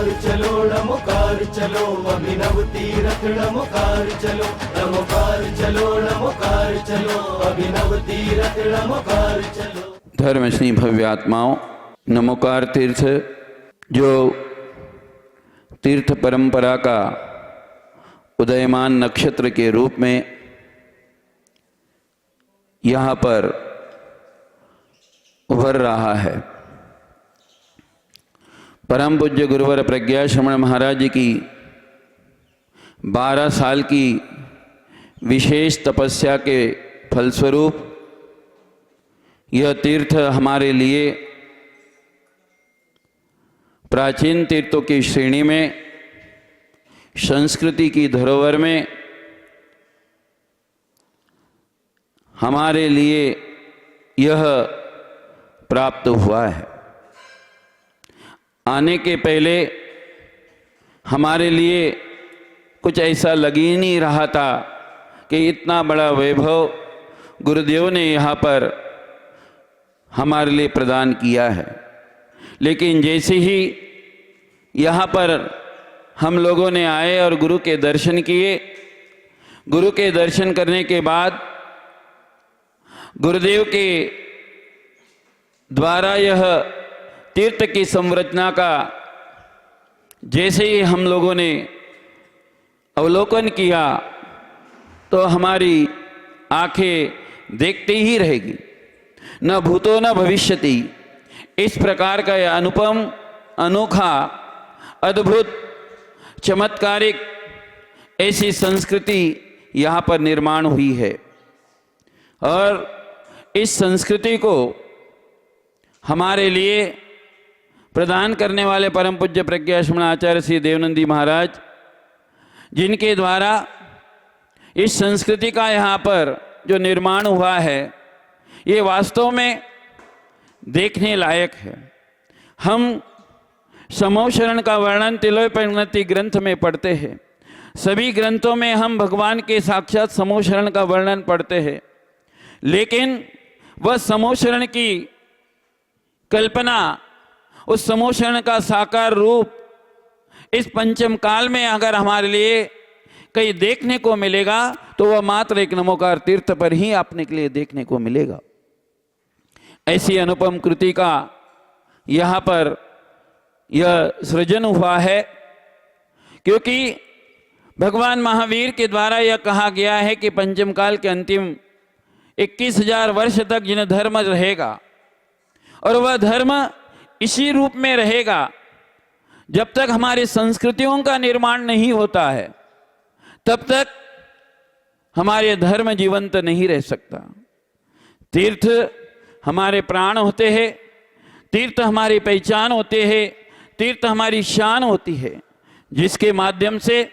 नमोकार चलो अभिनव तीरथ नमोकार चलो अभिनव तीरथ नमोकार चलो। धर्मश्री भव्यात्माओं, नमोकार तीर्थ जो तीर्थ परंपरा का उदयमान नक्षत्र के रूप में यहाँ पर उभर रहा है। परम पूज्य गुरुवर प्रज्ञा श्रमण महाराज जी की 12 साल की विशेष तपस्या के फलस्वरूप यह तीर्थ हमारे लिए प्राचीन तीर्थों की श्रेणी में, संस्कृति की धरोहर में हमारे लिए यह प्राप्त हुआ है। आने के पहले हमारे लिए कुछ ऐसा लग ही नहीं रहा था कि इतना बड़ा वैभव गुरुदेव ने यहाँ पर हमारे लिए प्रदान किया है। लेकिन जैसे ही यहाँ पर हम लोगों ने आए और गुरु के दर्शन किए, गुरु के दर्शन करने के बाद गुरुदेव के द्वारा यह तीर्थ की संरचना का जैसे ही हम लोगों ने अवलोकन किया तो हमारी आंखें देखते ही रहेगी। न भूतो न भविष्यति, इस प्रकार का यह अनुपम, अनोखा, अद्भुत, चमत्कारिक ऐसी संस्कृति यहाँ पर निर्माण हुई है। और इस संस्कृति को हमारे लिए प्रदान करने वाले परम पूज्य प्रज्ञा श्रमण आचार्य श्री देवनंदी महाराज, जिनके द्वारा इस संस्कृति का यहाँ पर जो निर्माण हुआ है, ये वास्तव में देखने लायक है। हम समूह शरण का वर्णन तिलोय परिणति ग्रंथ में पढ़ते हैं। सभी ग्रंथों में हम भगवान के साक्षात समूह शरण का वर्णन पढ़ते हैं, लेकिन वह समूह शरण की कल्पना, उस समूह शरण का साकार रूप इस पंचम काल में अगर हमारे लिए कहीं देखने को मिलेगा तो वह मात्र एक नमोकार तीर्थ पर ही आपने के लिए देखने को मिलेगा। ऐसी अनुपम कृति का यहाँ पर यह सृजन हुआ है, क्योंकि भगवान महावीर के द्वारा यह कहा गया है कि पंचम काल के अंतिम 21,000 वर्ष तक जिन धर्म रहेगा, और वह धर्म इसी रूप में रहेगा जब तक हमारी संस्कृतियों का निर्माण नहीं होता है, तब तक हमारे धर्म जीवंत नहीं रह सकता। तीर्थ हमारे प्राण होते हैं, तीर्थ हमारी पहचान होते हैं, तीर्थ हमारी शान होती है, जिसके माध्यम से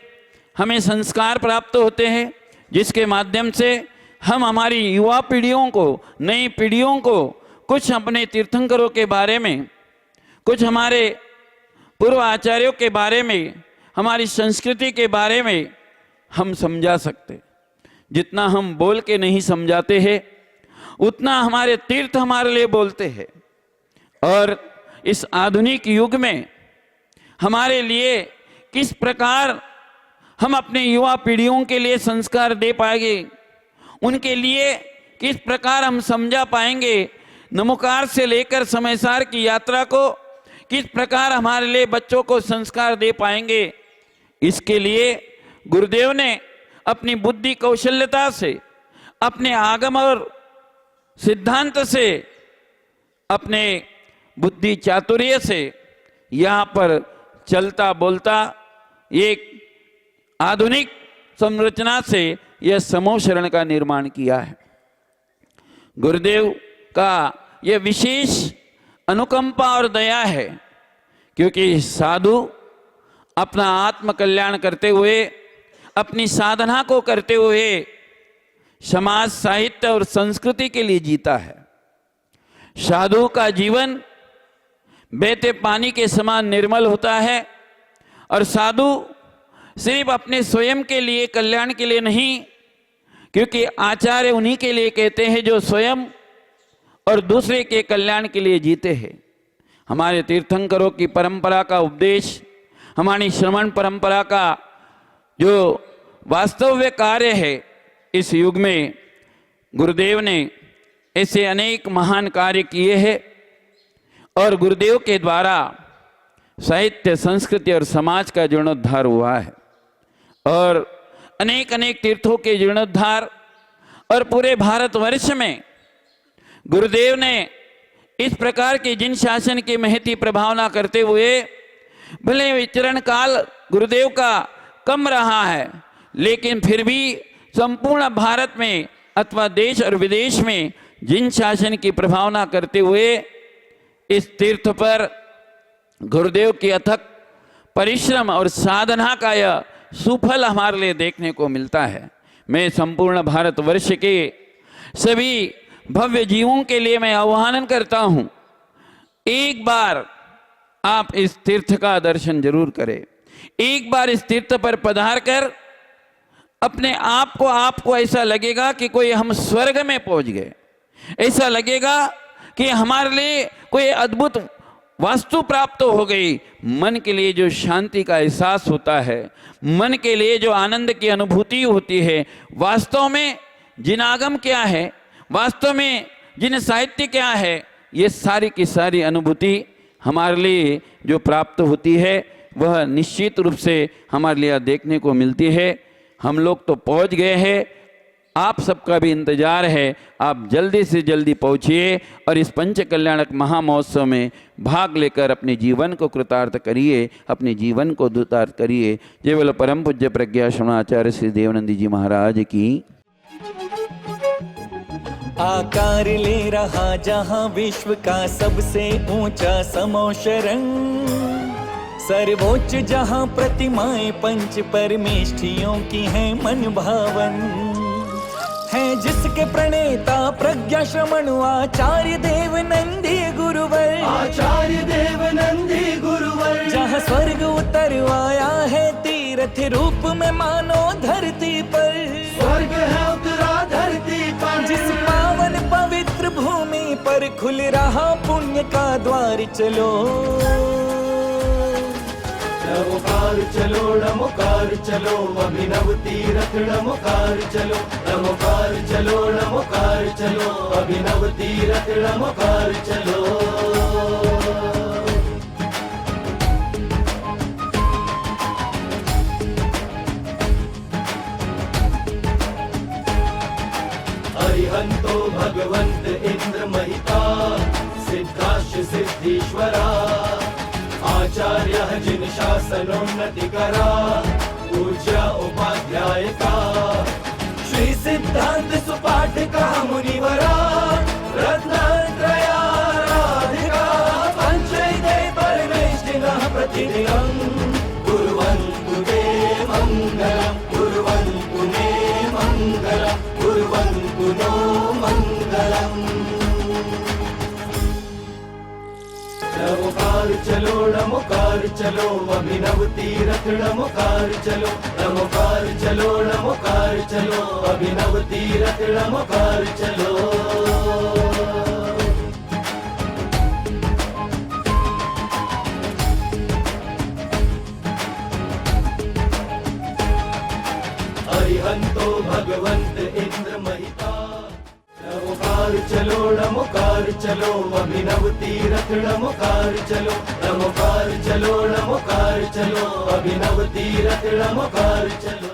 हमें संस्कार प्राप्त होते हैं, जिसके माध्यम से हम हमारी युवा पीढ़ियों को, नई पीढ़ियों को कुछ अपने तीर्थंकरों के बारे में, कुछ हमारे पूर्व आचार्यों के बारे में, हमारी संस्कृति के बारे में हम समझा सकते। जितना हम बोल के नहीं समझाते हैं, उतना हमारे तीर्थ हमारे लिए बोलते हैं। और इस आधुनिक युग में हमारे लिए किस प्रकार हम अपने युवा पीढ़ियों के लिए संस्कार दे पाएंगे, उनके लिए किस प्रकार हम समझा पाएंगे, नमोकार से लेकर समयसार की यात्रा को किस प्रकार हमारे लिए बच्चों को संस्कार दे पाएंगे, इसके लिए गुरुदेव ने अपनी बुद्धि कौशल्यता से, अपने आगम और सिद्धांत से, अपने बुद्धि चातुर्य से यहाँ पर चलता बोलता एक आधुनिक संरचना से यह समूह शरण का निर्माण किया है। गुरुदेव का यह विशेष अनुकंपा और दया है, क्योंकि साधु अपना आत्म कल्याण करते हुए, अपनी साधना को करते हुए समाज, साहित्य और संस्कृति के लिए जीता है। साधु का जीवन बहते पानी के समान निर्मल होता है, और साधु सिर्फ अपने स्वयं के लिए, कल्याण के लिए नहीं, क्योंकि आचार्य उन्हीं के लिए कहते हैं जो स्वयं और दूसरे के कल्याण के लिए जीते हैं। हमारे तीर्थंकरों की परंपरा का उपदेश हमारी श्रवण परंपरा का जो वास्तविक कार्य है, इस युग में गुरुदेव ने ऐसे अनेक महान कार्य किए हैं और गुरुदेव के द्वारा साहित्य, संस्कृति और समाज का जीर्णोद्धार हुआ है और अनेक अनेक तीर्थों के जीर्णोद्धार और पूरे भारतवर्ष में गुरुदेव ने इस प्रकार के जिन शासन की महती प्रभावना करते हुए, भले विचरण काल गुरुदेव का कम रहा है, लेकिन फिर भी संपूर्ण भारत में अथवा देश और विदेश में जिन शासन की प्रभावना करते हुए इस तीर्थ पर गुरुदेव की अथक परिश्रम और साधना का यह सुफल हमारे लिए देखने को मिलता है। मैं संपूर्ण भारतवर्ष के सभी भव्य जीवों के लिए मैं आह्वान करता हूं, एक बार आप इस तीर्थ का दर्शन जरूर करें। एक बार इस तीर्थ पर पधार कर अपने आपको ऐसा लगेगा कि कोई हम स्वर्ग में पहुंच गए, ऐसा लगेगा कि हमारे लिए कोई अद्भुत वास्तु प्राप्त हो गई। मन के लिए जो शांति का एहसास होता है, मन के लिए जो आनंद की अनुभूति होती है, वास्तव में जिन आगम क्या है, वास्तव में जिन साहित्य क्या है, ये सारी की सारी अनुभूति हमारे लिए जो प्राप्त होती है वह निश्चित रूप से हमारे लिए देखने को मिलती है। हम लोग तो पहुंच गए हैं, आप सबका भी इंतजार है। आप जल्दी से जल्दी पहुंचिए और इस पंच कल्याणक महामहोत्सव में भाग लेकर अपने जीवन को कृतार्थ करिए, अपने जीवन को दुतार्थ करिए। जय बोलो परम पूज्य प्रज्ञा श्रवणाचार्य श्री देवनंदी जी महाराज की। आकार ले रहा जहां विश्व का सबसे ऊंचा समोशरंग, सर्वोच्च जहां प्रतिमाएं पंच परमेष्ठियों की हैं मन भावन, है जिसके प्रणेता प्रज्ञा श्रमण आचार्य देव नंदी गुरुवर, आचार्य देव नंदी गुरुवर। जहाँ स्वर्ग उतर आया है तीर्थ रूप में मानो धरती पर, स्वर्ग है उतरा धरती पर। जिस पावन पवित्र भूमि पर खुल रहा पुण्य का द्वार, चलो नमोकार चलो, नमोकार चलो, अभिनव तीरथ नमोकार चलो, नमोकार चलो, नमोकार चलो, अभिनव तीरथ नमोकार चलो। अरिहंतो भगवंत इंद्र महिता, सिद्धाश्च सिद्धीश्वरा, आचार्य जिन शासनोन्नति करा, पूज्य उपाध्याय का, श्री सिद्धांत सुपाठ का मुनिवरा, रत्नत्रया राधिका, पंचैते परमेष्ठिनः प्रतिदिनं कुर्वन्तु ते मङ्गलम्, कुर्वन्तु मे मङ्गलम्, कुर्वन्तु नो मङ्गलम्। नमोकार चलो, नमोकार चलो, अभिनव तीरथ नमोकार चलो, नमोकार चलो, नमोकार चलो, अभिनव तीरथ नमोकार चलो। अरिहंतो भगवंत इंद्र महिता, नमोकार चलो, नमोकार चलो, अभिनव तीरथ नमोकार चलो, नमोकार चलो, नमोकार चलो, अभिनव तीरथ नमोकार चलो।